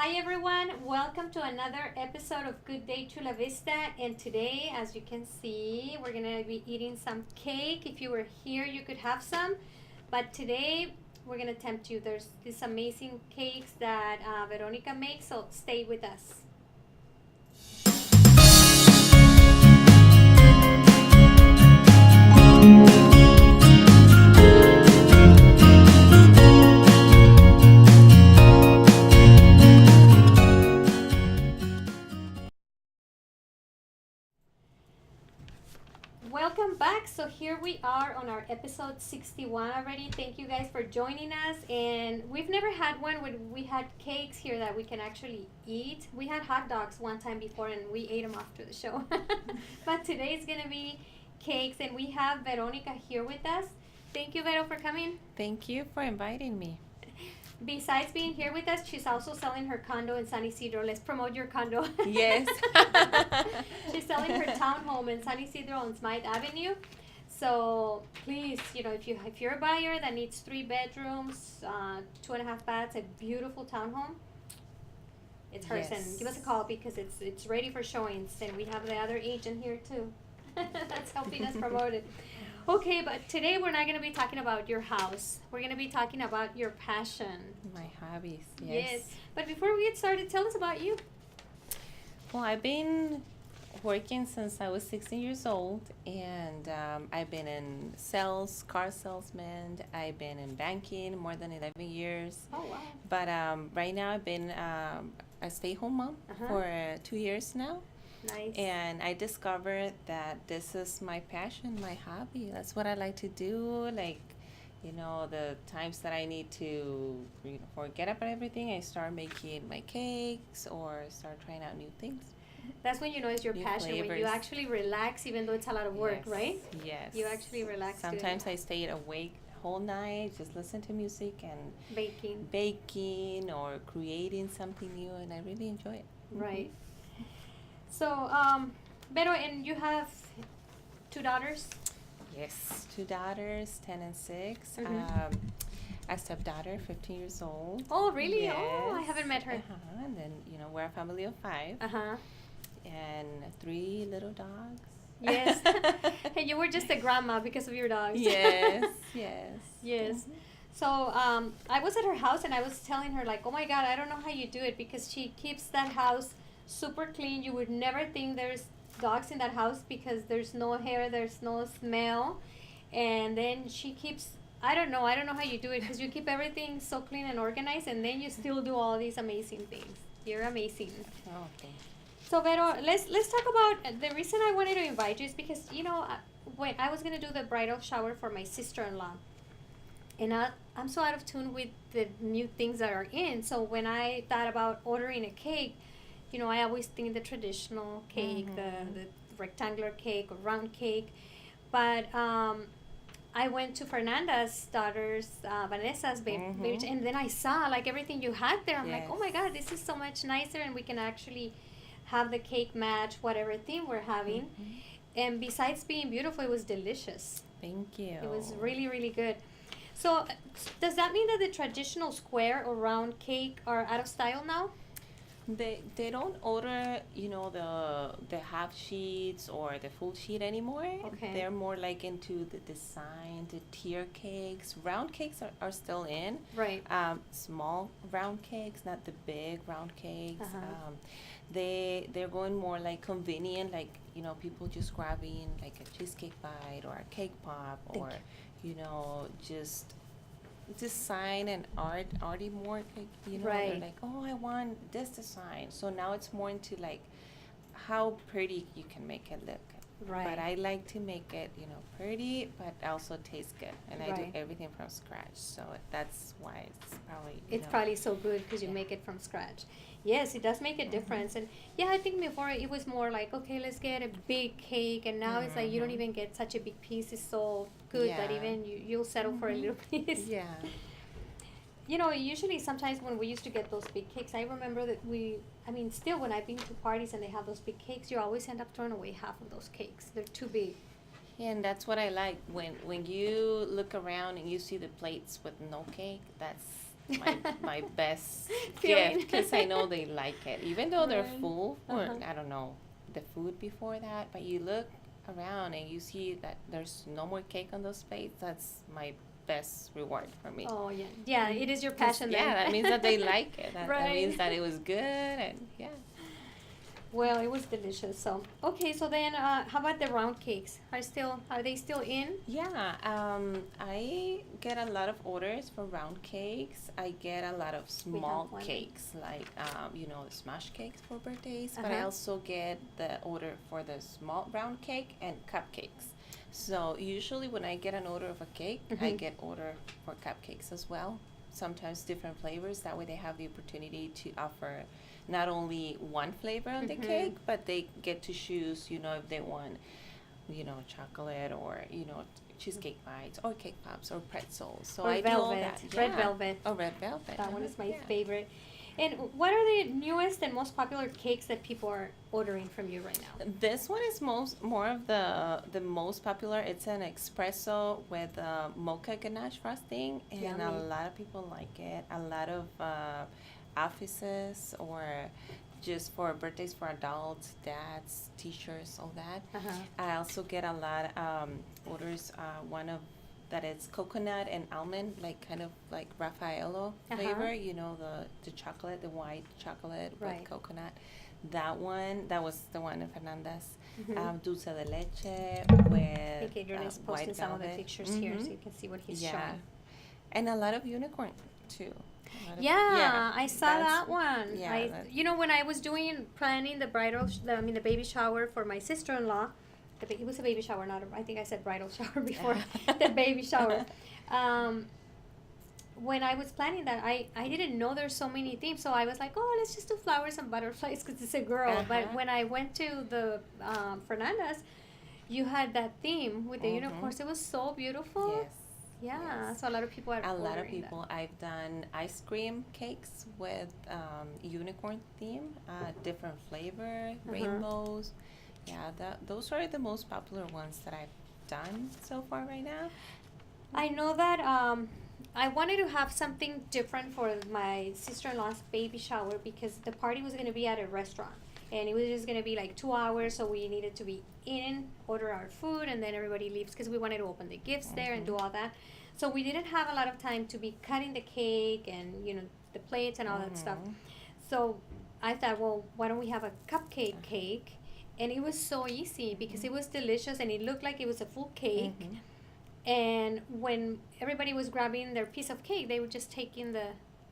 Hi everyone, welcome to another episode of Good Day Chula Vista. And today, as you can see, we're gonna be eating some cake. If you were here, you could have some. But today, we're gonna tempt you. There's these amazing cakes that Veronica makes, so stay with us. Welcome back. So here we are on our episode 61 already. Thank you guys for joining us. And we've never had one where we had cakes here that we can actually eat. We had hot dogs one time before and we ate them after the show. But today is going to be cakes and we have Veronica here with us. Thank you, Vero, for coming. Thank you for inviting me. Besides being here with us, she's also selling her condo in San Isidro. Let's promote your condo. Yes. She's selling her townhome in San Isidro on Smythe Avenue. So please, if you're a buyer that needs 3 bedrooms, 2.5 baths, a beautiful townhome, it's hers. Yes. And give us a call because it's ready for showings. And we have the other agent here too. That's helping us promote it. Okay, but today we're not going to be talking about your house. We're going to be talking about your passion. My hobbies, yes. But before we get started, tell us about you. Well, I've been working since I was 16 years old, and I've been in sales, car salesman. I've been in banking more than 11 years. Oh, wow. But right now I've been a stay-home mom for 2 years now. Nice. And I discovered that this is my passion, my hobby. That's what I like to do. Like, the times that I need to forget about everything, I start making my cakes or start trying out new things. That's when you know it's your New passion, when you flavors. actually relax, even though it's a lot of work, Yes, right? Yes. You actually relax doing Sometimes it. I stay awake whole night, just listen to music and baking or creating something new, and I really enjoy it. Right. So, Vero, and you have 2 daughters? Yes, 2 daughters, 10 and 6. Mhm. A stepdaughter, 15 years old. Oh, really? Yes. Oh, I haven't met her. And then, we're a family of 5. Uh-huh. And 3 little dogs. Yes. And you were just a grandma because of your dogs. Yes, yes. Yes. Mhm. So, I was at her house and I was telling her, like, oh my God, I don't know how you do it because she keeps that house super clean. You would never think there's dogs in that house because there's no hair, there's no smell. And then she keeps, I don't know how you do it because you keep everything so clean and organized and then you still do all these amazing things. You're amazing. Oh, thank you. So Vero, let's talk about the reason I wanted to invite you is because when I was gonna do the bridal shower for my sister-in-law, and I'm so out of tune with the new things that are in. So when I thought about ordering a cake, I always think the traditional cake, the rectangular cake or round cake, but I went to Fernanda's daughter's, Vanessa's baby, and then I saw like everything you had there. I'm like, oh my God, this is so much nicer, and we can actually have the cake match whatever theme we're having. And besides being beautiful, it was delicious. Thank you. It was really, really good. So, does that mean that the traditional square or round cake are out of style now? They don't order, the half sheets or the full sheet anymore. Okay. They're more like into the design, the tier cakes. Round cakes are still in. Right. Small round cakes, not the big round cakes. Uh-huh. They're going more like convenient, like, people just grabbing like a cheesecake bite or a cake pop or, just design and arty more, like, Right. they're like, oh, I want this design. So now it's more into like how pretty you can make it look. Right. But I like to make it, pretty, but also taste good. And I do Right. everything from scratch. So that's why it's probably, It's probably so good because you Yeah. make it from scratch. Yes, it does make a difference. And yeah, I think before it was more like, okay, let's get a big cake. And now it's like you don't even get such a big piece. It's so good that Yeah. even you'll settle for a little piece. Yeah. Usually sometimes when we used to get those big cakes, I remember that still when I've been to parties and they have those big cakes, you always end up throwing away half of those cakes. They're too big. And that's what I like when you look around and you see the plates with no cake. my best Feeling. gift because I know they like it, even though they're Right. full or Uh-huh. I don't know the food before that. But you look around and you see that there's no more cake on those plates. That's my best reward for me. Oh yeah, yeah. It is your 'Cause, passion then. yeah, that means that they like it. That means Right. that it was good and yeah. Well, it was delicious. So okay, so then how about the round cakes? Are they still in? Yeah, I get a lot of orders for round cakes. I get a lot of We small have one. cakes, like the smash cakes for birthdays. But I Uh-huh. also get the order for the small round cake and cupcakes. So usually when I get an order of a cake, I Mhm. get order for cupcakes as well. Sometimes different flavors. That way they have the opportunity to offer not only one flavor on the Mhm. cake, but they get to choose, if they want chocolate or, cheesecake bites or cake pops or pretzels. So Or I do all velvet, that. red Yeah. velvet. Oh, red velvet. That one is my yeah. favorite. And what are the newest and most popular cakes that people are ordering from you right now? This one is more of the most popular. It's an espresso with mocha ganache frosting, and Yummy. a lot of people like it. A lot of offices or just for birthdays for adults, dads, teachers, all that. Uh-huh. I also get a lot orders. One of that is coconut and almond, like kind of like Raffaello flavor. Uh-huh. You know the chocolate, the white chocolate Right. with coconut. That was the one in Fernandez. Mhm. Dulce de leche I with think Adrian is white posting some of the velvet. pictures here so Mhm. you can see what he's Yeah, showing. and a lot of unicorn too. Yeah, I saw that's- that one. Yeah, that- When I was planning the the baby shower for my sister-in-law, it was a baby shower, I think I said bridal shower before, the baby shower. When I was planning that, I didn't know there's so many themes, so I was like, oh, let's just do flowers and butterflies because it's a girl. But Uh-huh. when I went to the Fernandez, you had that theme with the Mhm. unicorns. It was so beautiful. Yes. Yeah, yes. so a lot of people are A lot of ordering that. people. I've done ice cream cakes with unicorn theme, different flavor, rainbows. Yeah, those are the most popular ones that I've done so far right now. I know that I wanted to have something different for my sister-in-law's baby shower because the party was going to be at a restaurant and it was just going to be like 2 hours, so we needed to be in, order our food, and then everybody leaves because we wanted to open the gifts there and do all that. So we didn't have a lot of time to be cutting the cake and the plates and all that stuff. So I thought, well, why don't we have a cupcake cake? And it was so easy because it was delicious and it looked like it was a full cake. Mhm. And when everybody was grabbing their piece of cake, they would just take in the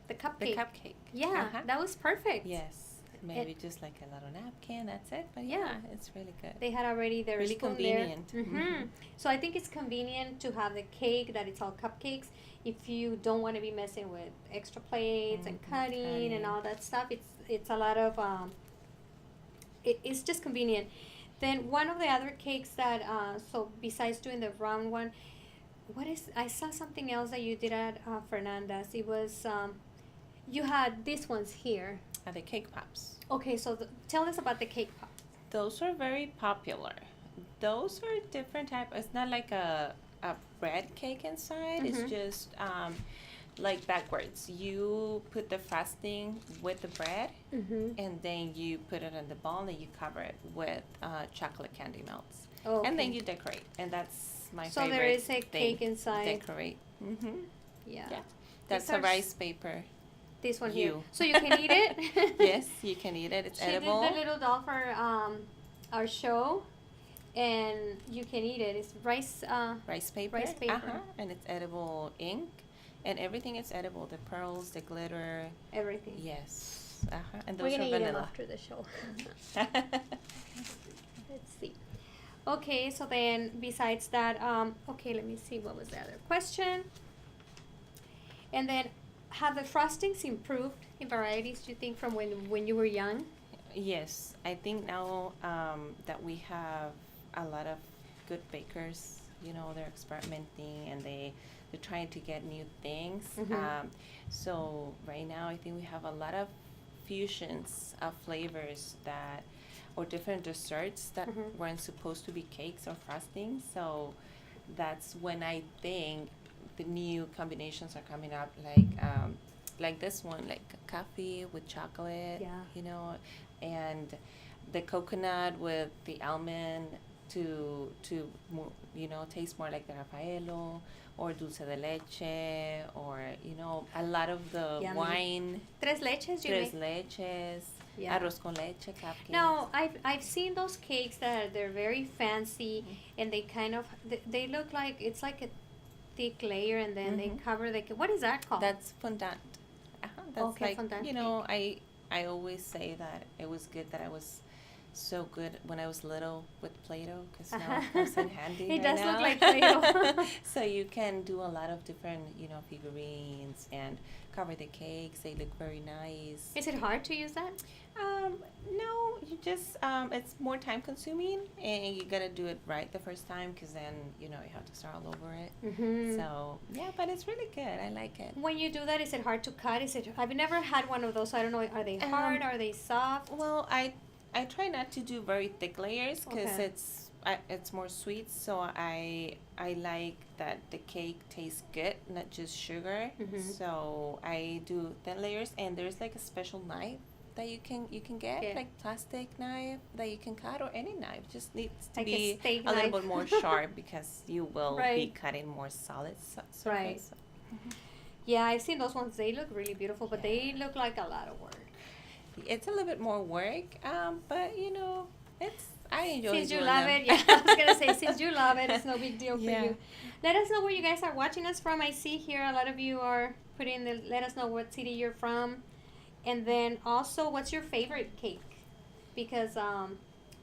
The cupcake. cupcake. Yeah, Uh-huh. that was perfect. Yes. Maybe just like a little napkin. That's it. But Yeah. yeah, it's really good. They had already their Really spoon convenient. there. Mhm. So I think it's convenient to have the cake that it's all cupcakes. If you don't want to be messing with extra plates and Mhm, cutting and all that stuff, it's a lot of it's just convenient. Then one of the other cakes that so besides doing the round one, I saw something else that you did at Fernanda's. It was you had these ones here. The cake pops. Okay, so tell us about the cake pop. Those are very popular. Those are different type. It's not like a bread cake inside. Mhm. It's just like backwards. You put the frosting with the bread, Mm-hmm. and then you put it in the ball, and you cover it with chocolate candy melts, Oh, and then okay. you decorate. And that's my So favorite. there is a thing. cake inside. Decorate. Mm-hmm. Yeah. Yeah. That's These a are rice paper. This one here. You. So you can eat it. Yes, you can eat it. It's She edible. did the little doll for our show, and you can eat it. It's rice. Rice paper. Rice paper. And it's edible ink. And everything is edible. The pearls, the glitter. Everything. Yes. And We're those gonna are eat them vanilla. after the show. Let's see. Okay, so then besides that, okay, let me see what was the other question. And then, have the frostings improved in varieties? Do you think from when you were young? Yes, I think now that we have a lot of good bakers, they're experimenting and they're trying to get new things. Mhm. So right now, I think we have a lot of fusions of flavors or different desserts that Mhm. weren't supposed to be cakes or frosting. So that's when I think the new combinations are coming up, like like this one, like coffee with chocolate, Yeah. you know, and the coconut with the almond to you know, taste more like the Raffaello or dulce de leche, or you know, a lot of the Yummy. wine, Tres leches, you tres make? leches, Yeah. arroz con leche cupcakes. No, I've seen those cakes that they're very fancy, and they kind of they look like it's like a thick layer, and then they cover the what is that called? That's fondant. That's Okay, like, fondant you know, I always say that it was good that I was so good when I was little with Play-Doh, because now it comes in handy. It right does now. look like Play-Doh. So you can do a lot of different, you know, figurines and cover the cakes. They look very nice. Is it hard to use that? No, you just it's more time consuming, and you gotta do it right the first time, because then you know you have to start all over it. Mm-hmm. So yeah, but it's really good. I like it. When you do that, is it hard to cut? Is it? I've never had one of those. So I don't know. Are they hard? Are they soft? Well, I try not to do very thick layers, because Okay. it's more sweet. So I like that the cake tastes good, not just sugar. Mhm. So I do thin layers, and there's like a special knife that you can get, Yeah. like plastic knife that you can cut, or any knife. Just needs to Like a be steak a little knife. bit more sharp, because you will be Right. cutting more solid surface. Right. Yeah, I've seen those ones. They look really beautiful, but they look like a lot of work. It's a little bit more work, but you know, I enjoy Since you doing love them. it, yeah, I was gonna say since you love it, it's no big deal for Yeah. you. Let us know where you guys are watching us from. I see here a lot of you are putting the. Let us know what city you're from, and then also what's your favorite cake, because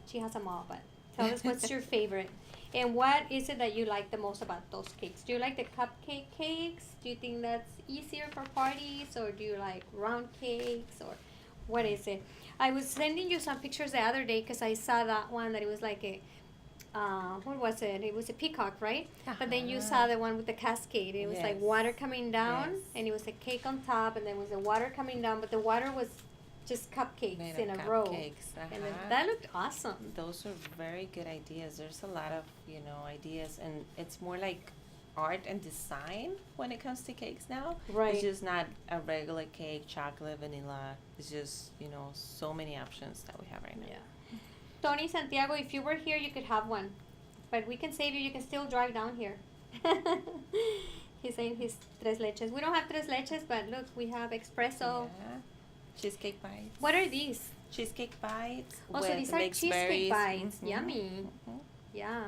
she has them all. But tell us what's your favorite, and what is it that you like the most about those cakes? Do you like the cupcake cakes? Do you think that's easier for parties, or do you like round cakes, or what is it? I was sending you some pictures the other day because I saw that one that it was like a, what was it? It was a peacock, right? But then you saw the one with the cascade. It was like Yes. water coming down, Yes. and it was a cake on top, and then was the water coming down, but the water was just cupcakes Made in of a row. cupcakes, And then uh-huh. that looked awesome. Those are very good ideas. There's a lot of, you know, ideas, and it's more like art and design when it comes to cakes now. Right. It's just not a regular cake, chocolate, vanilla. It's just, you know, so many options that we have right now. Yeah. Tony Santiago, if you were here, you could have one. But we can save you. You can still drive down here. He's saying his tres leches. We don't have tres leches, but look, we have espresso. Yeah. Cheesecake bites. What are these? Cheesecake bites. Oh, so with these are mixed cheesecake berries. bites. Mhm. Yummy. Mhm. Yeah.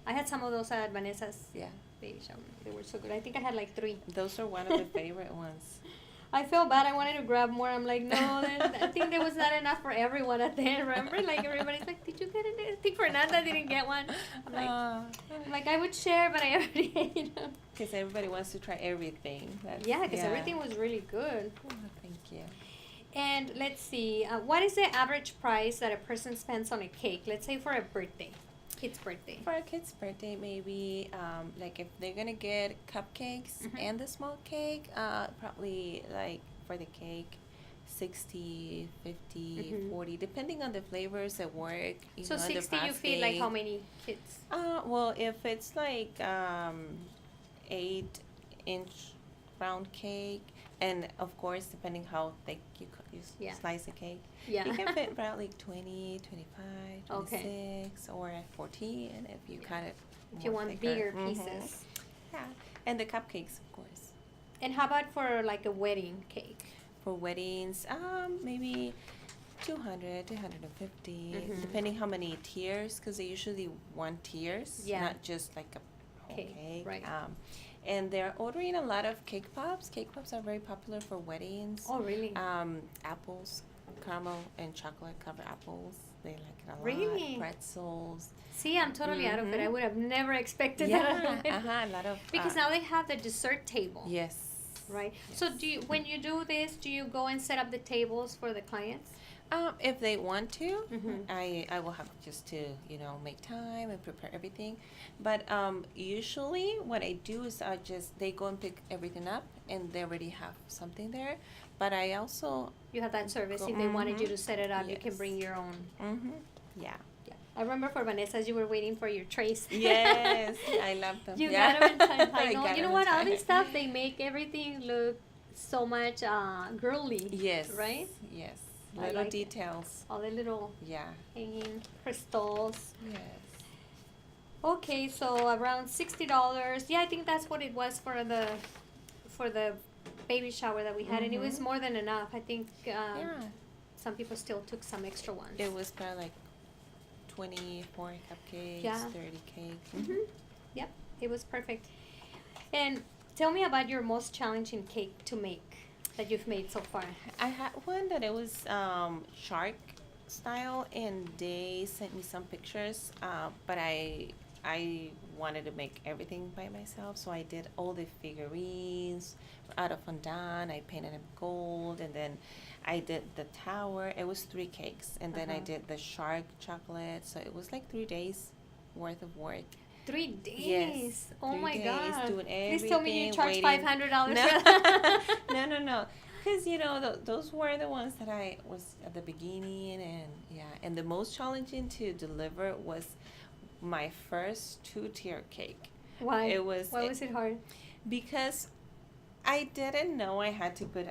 I had some of those at Vanessa's Yeah. baby shower. They were so good. I think I had like 3. Those are one of the favorite ones. I felt bad. I wanted to grab more. I'm like, no, I think there was not enough for everyone at the end. Remember? Like, everybody's like, did you get it? I think Fernanda didn't get one. I'm like, I would share, but I already ate them. Because everybody wants to try everything. Yeah, because everything was really good. Oh, thank you. And let's see, what is the average price that a person spends on a cake? Let's say for a birthday, kid's birthday. For a kid's birthday, maybe like if they're gonna get cupcakes Mhm. and the small cake, probably like for the cake, 60, 50, Mhm. 40, depending on the flavors that work. You So know, the 60, you feed like how frosting. many kids? Well, if it's like 8-inch round cake, and of course, depending how thick you Yeah. slice the cake, Yeah. you can fit about like 20, 25, Okay. 26, or 14 if you Yeah. cut it. If you more want thicker. bigger Mhm. pieces. Yeah, and the cupcakes, of course. And how about for like a wedding cake? For weddings, maybe 200, 250, Mhm. depending how many tiers, because they usually want tiers, Yeah. not just like a whole Cake, cake. right. And they're ordering a lot of cake pops. Cake pops are very popular for weddings. Oh, really? Apples, caramel and chocolate covered apples. They like it a lot. Really? Pretzels. See, I'm totally out of it. I Mhm. would have never expected Yeah, that. a lot of. Because now they have the dessert table. Yes. Right. So do you, when you do this, do you go and set up the tables for the clients? If they want to, Mhm. I will have just to, you know, make time and prepare everything. But usually what I do is they go and pick everything up, and they already have something there. But I also, You have that service. If they wanted you Mhm. to set it up, you can Yes. bring your own. yeah. Yeah. I remember for Vanessa's, you were waiting for your trays. Yes, I love them. You yeah. got them in time. I I know. got You know them what? in All this time. stuff, they make everything look so much girly. Yes. Right? Yes. I Little like it. details. All the little Yeah. hanging crystals. Yes. Okay, so around $60. Yeah, I think that's what it was for the baby shower that we had, and it was Mhm. more than enough. I think Yeah. some people still took some extra ones. It was probably like 24 cupcakes, Yeah. 30 cakes. Mhm. Yep, it was perfect. And tell me about your most challenging cake to make that you've made so far. I had one that it was shark style, and they sent me some pictures. But I wanted to make everything by myself, so I did all the figurines out of fondant. I painted them gold, and then I did the tower. It was 3 cakes, and then I Uh-huh. did the shark chocolate. So it was like 3 days worth of work. 3 days. Yes, Oh 3 my days god. doing Please tell me you everything, charge waiting. $500 No, for that. no. Because those were the ones that I was at the beginning, and yeah, and the most challenging to deliver was my first 2-tier cake. Why? It was Why was it hard? because I didn't know I had to put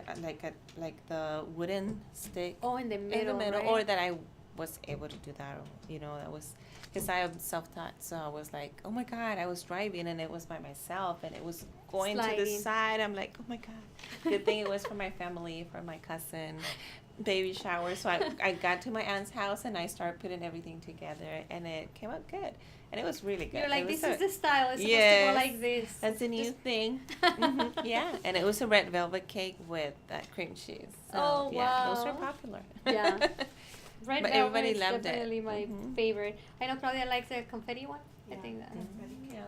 like the wooden stick Oh, in the middle, in the middle, right? or that I was able to do that. That was because I am self-taught, so I was like, oh my god, I was driving and it was by myself, and it was going to the Sliding. side. I'm like, oh my god. Good thing it was for my family, for my cousin, baby shower. So I got to my aunt's house and I started putting everything together, and it came out good, and it was really good. You're like, It was this is the style. It's supposed to Yes. go like this. That's a new Just- thing. Yeah, and it was a red velvet cake with cream cheese. So, Oh, yeah, those wow. were popular. Yeah. Red But velvet everybody is loved it. definitely my Mhm. favorite. I know Claudia likes the confetti one. I think that. Yeah,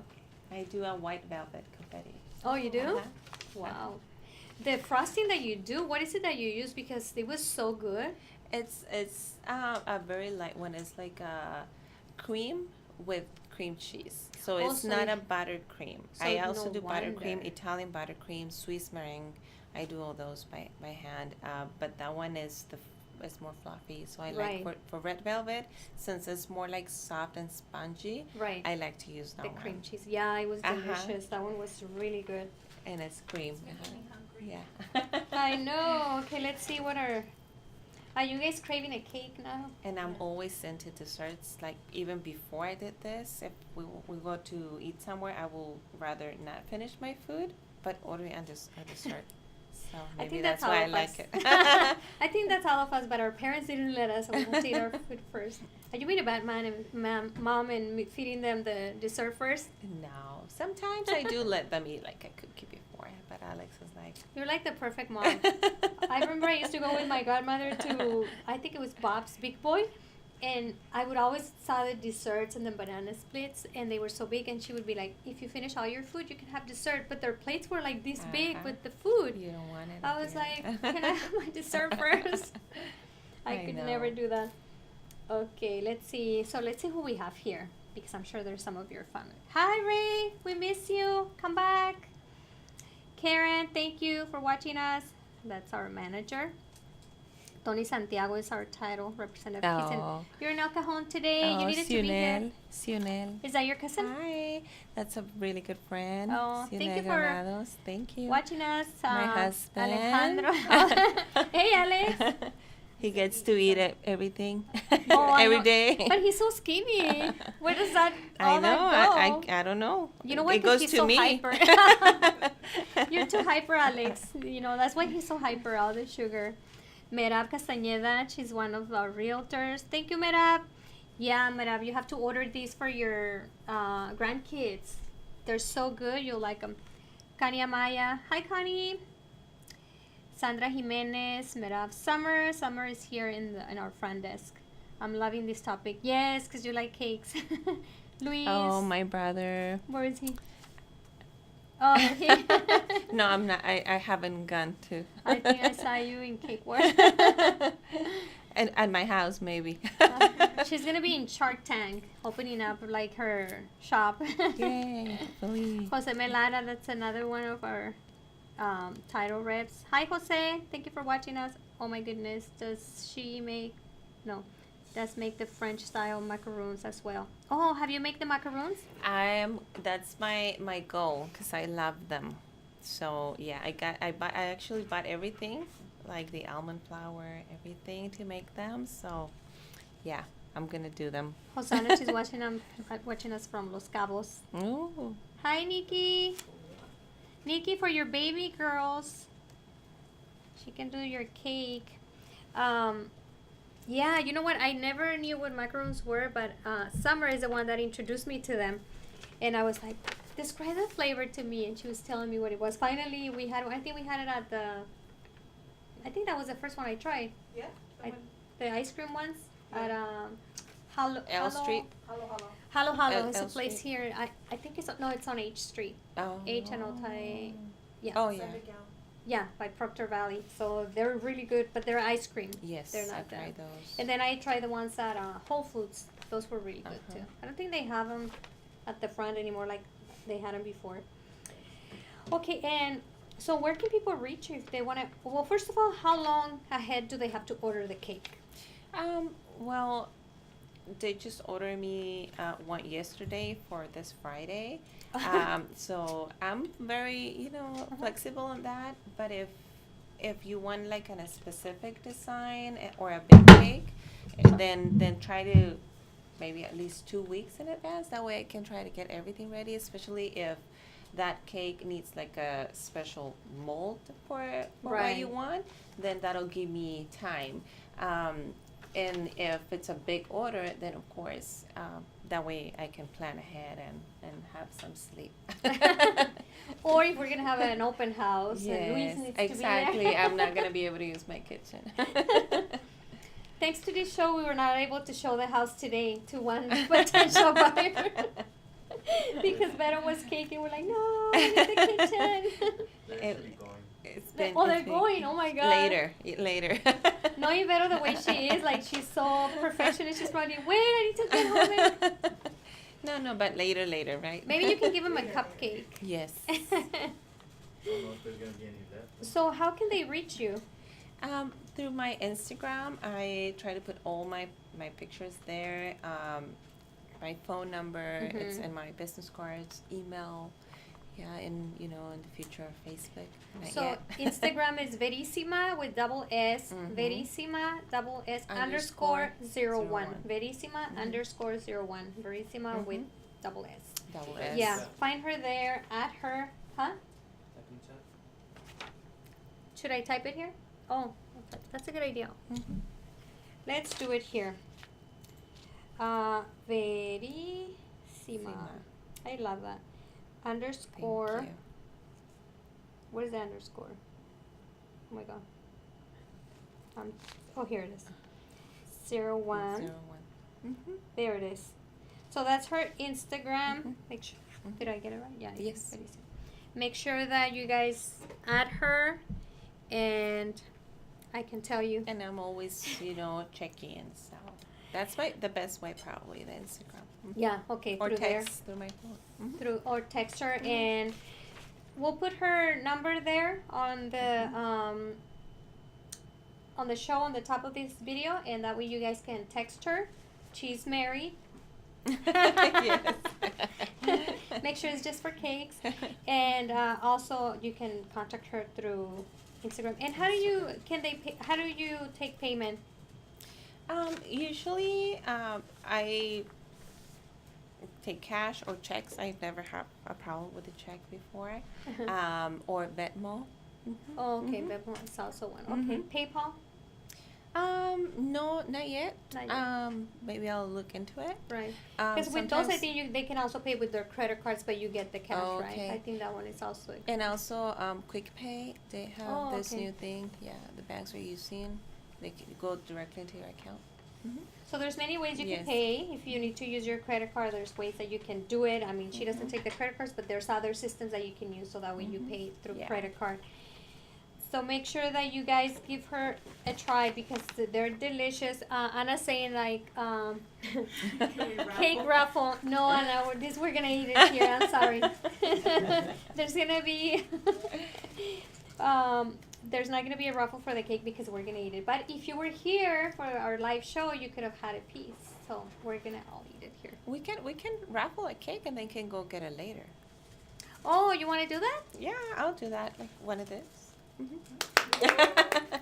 I do a white velvet confetti. Oh, you do? Uh-huh. Wow. The frosting that you do, what is it that you use? Because it was so good. It's a very light one. It's like a cream with cream cheese. So Oh, it's so not you- a buttered cream. so I also no do buttercream, wonder. Italian buttercream, Swiss meringue. I do all those by hand. But that one is it's more fluffy. So I Right. like for red velvet, since it's more like soft and spongy. Right. I like to use that The one. cream cheese. Yeah, it was Uh-huh. delicious. That one was really good. And it's cream. Making me hungry. Yeah. I know. Okay, let's see what are you guys craving a cake now? And I'm always into desserts. Like even before I did this, if we go to eat somewhere, I will rather not finish my food, but order a dessert. So I maybe think that's that's why all I of like us. it. I think that's all of us, but our parents didn't let us. So we have to eat our food first. Are you being a bad man and mom and feeding them the dessert first? No, sometimes I do let them eat like a cookie before, but Alex is like. You're like the perfect mom. I remember I used to go with my godmother to, I think it was Bob's Big Boy, and I would always saw the desserts and the banana splits, and they were so big, and she would be like, if you finish all your food, you can have dessert, but their plates were like this big Uh-huh. with the food. You don't want it. I was yeah. like, can I have my dessert first? I I could know. never do that. Okay, let's see. So let's see who we have here, because I'm sure there's some of your family. Hi, Ray. We miss you. Come back. Karen, thank you for watching us. That's our manager. Tony Santiago is our title representative. He's in, Oh. you're in El Cajon today. You Oh, needed to be here. Sionel. Is that your cousin? Hi, that's a really good friend. Oh, thank Sionel you for Granados. Thank you. Watching us. My husband. Alejandro. Hey, Alex. He gets to eat everything Oh, I every know. day. But he's so skinny. Where does that I all know. that go? I don't know. You know why? It 'Cause goes he's to so me. hyper. You're too hyper, Alex. You know, that's why he's so hyper, all the sugar. Merab Castañeda, she's one of our realtors. Thank you, Merab. Yeah, Merab, you have to order these for your grandkids. They're so good. You'll like them. Kania Maya. Hi, Connie. Sandra Jimenez, Merab Summer. Summer is here in our front desk. I'm loving this topic. Yes, because you like cakes. Luis. Oh, my brother. Where is he? Oh, he. No, I'm not. I haven't gone to. I think I saw you in Cake War. And at my house, maybe. She's gonna be in Shark Tank, opening up like her shop. Yay, hopefully. Jose Melara, that's another one of our title reps. Hi, Jose. Thank you for watching us. Oh my goodness, does she make? No, does make the French style macaroons as well. Oh, have you made the macaroons? That's my goal because I love them. So yeah, I actually bought everything, like the almond flour, everything to make them. So yeah, I'm gonna do them. Hosanna, she's watching us from Los Cabos. Ooh. Hi, Nikki. Nikki, for your baby girls. She can do your cake. Yeah, you know what? I never knew what macarons were, but Summer is the one that introduced me to them. And I was like, describe the flavor to me. And she was telling me what it was. Finally, I think we had it at I think that was the first one I tried. Yeah. The ice cream ones Yeah. at L Street. Halo. It's a L place Street. here. I think it's on H Street. Oh. H and Otay. Yeah. Oh yeah. Yeah, by Proctor Valley. So they're really good, but they're ice cream. Yes, They're not I've that. tried those. And then I tried the ones at Whole Foods. Those were really good Uh-huh. too. I don't think they have them at the front anymore like they had them before. Okay, and so where can people reach you if they want to? Well, first of all, how long ahead do they have to order the cake? Well, they just ordered me one yesterday for this Friday. So I'm very, flexible on that. But if you want like a specific design or a big cake, then try to maybe at least 2 weeks in advance. That way I can try to get everything ready, especially if that cake needs like a special mold for what you Right. want, then that'll give me time. And if it's a big order, then of course, that way I can plan ahead and have some sleep. Or if we're gonna have an open house and Luis Yes, needs exactly. to be there. I'm not gonna be able to use my kitchen. Thanks to this show, we were not able to show the house today to one potential buyer. Because Vero was caking. We're like, no, I need the kitchen. It's they're been going. Oh my god. Later. Knowing Vero the way she is, like she's so perfectionist, she's probably, wait, I need to get home. No, but later, right? Maybe you can give him a cupcake. Yes. So how can they reach you? Through my Instagram, I try to put all my pictures there. My phone number, it's in my business cards, email. Yeah, and in the future, Facebook. Not So yet. Instagram is Verissima with double S, Mhm. Verissima double S Underscore _01. 01. Verissima _01. Verissima with Mhm. double S. Double S. Yeah, find her there, add her, huh? Should I type it here? Oh, that's a good idea. Mhm. Let's do it here. Verissima. Sima. I love that. Thank Underscore. you. What is the underscore? Oh my god. Oh, here it is. 01. 01. Mhm. There it is. So that's her Instagram. Mhm. Make sure. Mhm. Did I get it right? Yeah. Yes. Verissima. Make sure that you guys add her, and I can tell you. And I'm always, checking. So that's the best way, probably, the Instagram. Mhm. Yeah. Okay. Or through text through my phone. Mhm. there. Or text her, Mhm. and we'll put her number there on the on the show on the top of this video, and that way you guys can text her. She's married. Yes. Make sure it's just for cakes, and also you can contact her through Instagram. And how do you take payment? Usually, I take cash or checks. I've never had a problem with a check before. Or Venmo. Oh, okay, Mhm. Venmo is also one. Okay, Mhm. PayPal. No, not yet. Not yet. Maybe I'll look into it. Right. Because with those, I sometimes- think they can also pay with their credit cards, but you get the cash, Oh, right? okay. I think that one is also. And also, Quick Pay, they have Oh, this okay. new thing. Yeah, the banks are using. They can go directly into your account. So there's many ways you can Yes. pay. If you need to use your credit card, there's ways that you can do it. I mean, she doesn't Mhm. take the credit cards, but there's other systems that you can use so that way you Mhm. pay through Yeah. credit card. So make sure that you guys give her a try because they're delicious. Anna's saying like cake raffle. No, Anna, we're gonna eat it here. I'm sorry. There's gonna be there's not gonna be a raffle for the cake because we're gonna eat it. But if you were here for our live show, you could have had a piece. So we're gonna all eat it here. We can raffle a cake and then can go get it later. Oh, you want to do that? Yeah, I'll do that. Like one of this.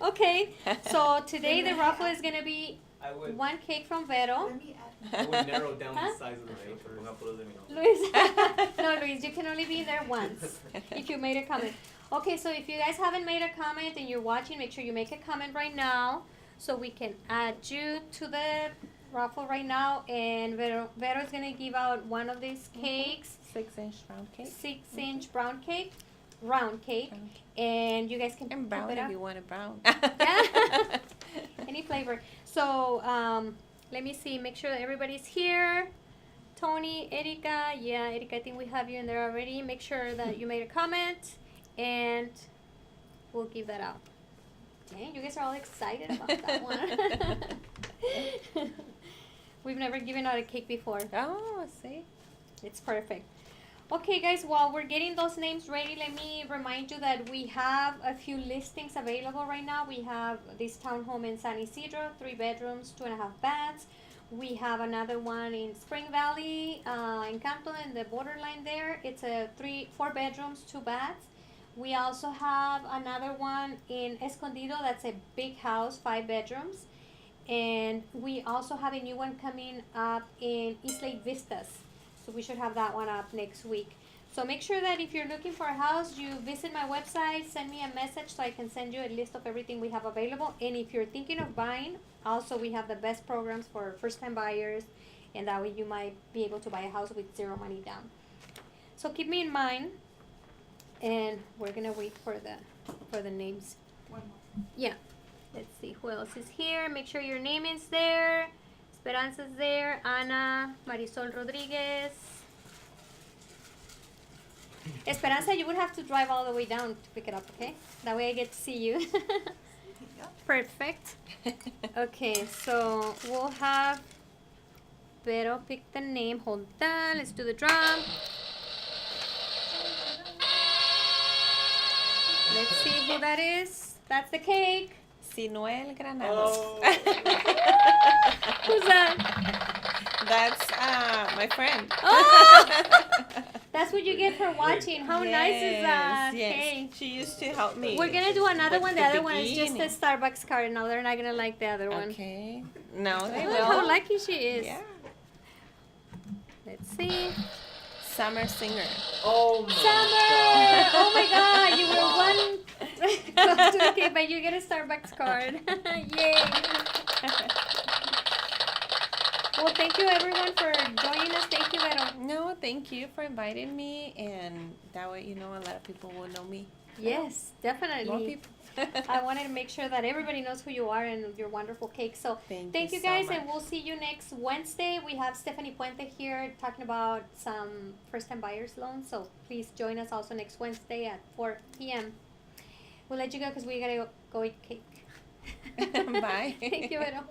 Okay. So today the raffle is gonna be I would, one cake from Vero. Let me add. I would narrow down Huh? the size of the paper. Luis, no, Luis, you can only be there once if you made a comment. Okay, so if you guys haven't made a comment and you're watching, make sure you make a comment right now so we can add you to the raffle right now. And Vero's gonna give out one of these cakes, 6-inch round cake. 6-inch round cake, and you guys can And pop brown it if up. you want it brown. Yeah. Any flavor. So let me see. Make sure that everybody's here. Tony, Erika. Yeah, Erika, I think we have you in there already. Make sure that you made a comment, and we'll give that out. Dang, you guys are all excited about that one. We've never given out a cake before. Oh, see? It's perfect. Okay, guys, while we're getting those names ready, let me remind you that we have a few listings available right now. We have this townhome in San Isidro, 3 bedrooms, 2.5 baths. We have another one in Spring Valley, in Canton, in the borderline there. It's a 4 bedrooms, 2 baths. We also have another one in Escondido. That's a big house, 5 bedrooms. And we also have a new one coming up in East Lake Vistas. So we should have that one up next week. So make sure that if you're looking for a house, you visit my website, send me a message so I can send you a list of everything we have available. And if you're thinking of buying, also we have the best programs for first-time buyers, and that way you might be able to buy a house with 0 money down. So keep me in mind, and we're gonna wait for the names. One more. Yeah. Let's see who else is here. Make sure your name is there. Esperanza's there. Ana, Marisol Rodriguez. Esperanza, you would have to drive all the way down to pick it up, okay? That way I get to see you. Perfect. Okay, so we'll have Vero pick the name. Hold on. Let's do the drum. Let's see who that is. That's the cake. Sinuel Granados. Oh. Who's that? That's my friend. Oh! That's what you get for watching. How nice is that? Yes. Hey. She used to help me. We're gonna do another But one. The the other one is just a beginning. Starbucks card. No, they're not gonna like the other one. Okay. No, they Look will. how lucky she is. Yeah. Let's see. Summer singer. Oh my Summer! God. Oh my God! You were one close to the cake, but you get a Starbucks card. Yay! Well, thank you everyone for joining us. Thank you, Vero. No, thank you for inviting me, and that way, a lot of people will know me. Yes, definitely. More people. I wanted to make sure that everybody knows who you are and your wonderful cake. So thank you so guys, much. and we'll see you next Wednesday. We have Stephanie Puente here talking about some first-time buyers loans. So please join us also next Wednesday at 4 p.m. We'll let you go because we gotta go eat cake. Bye. Thank you, Vero.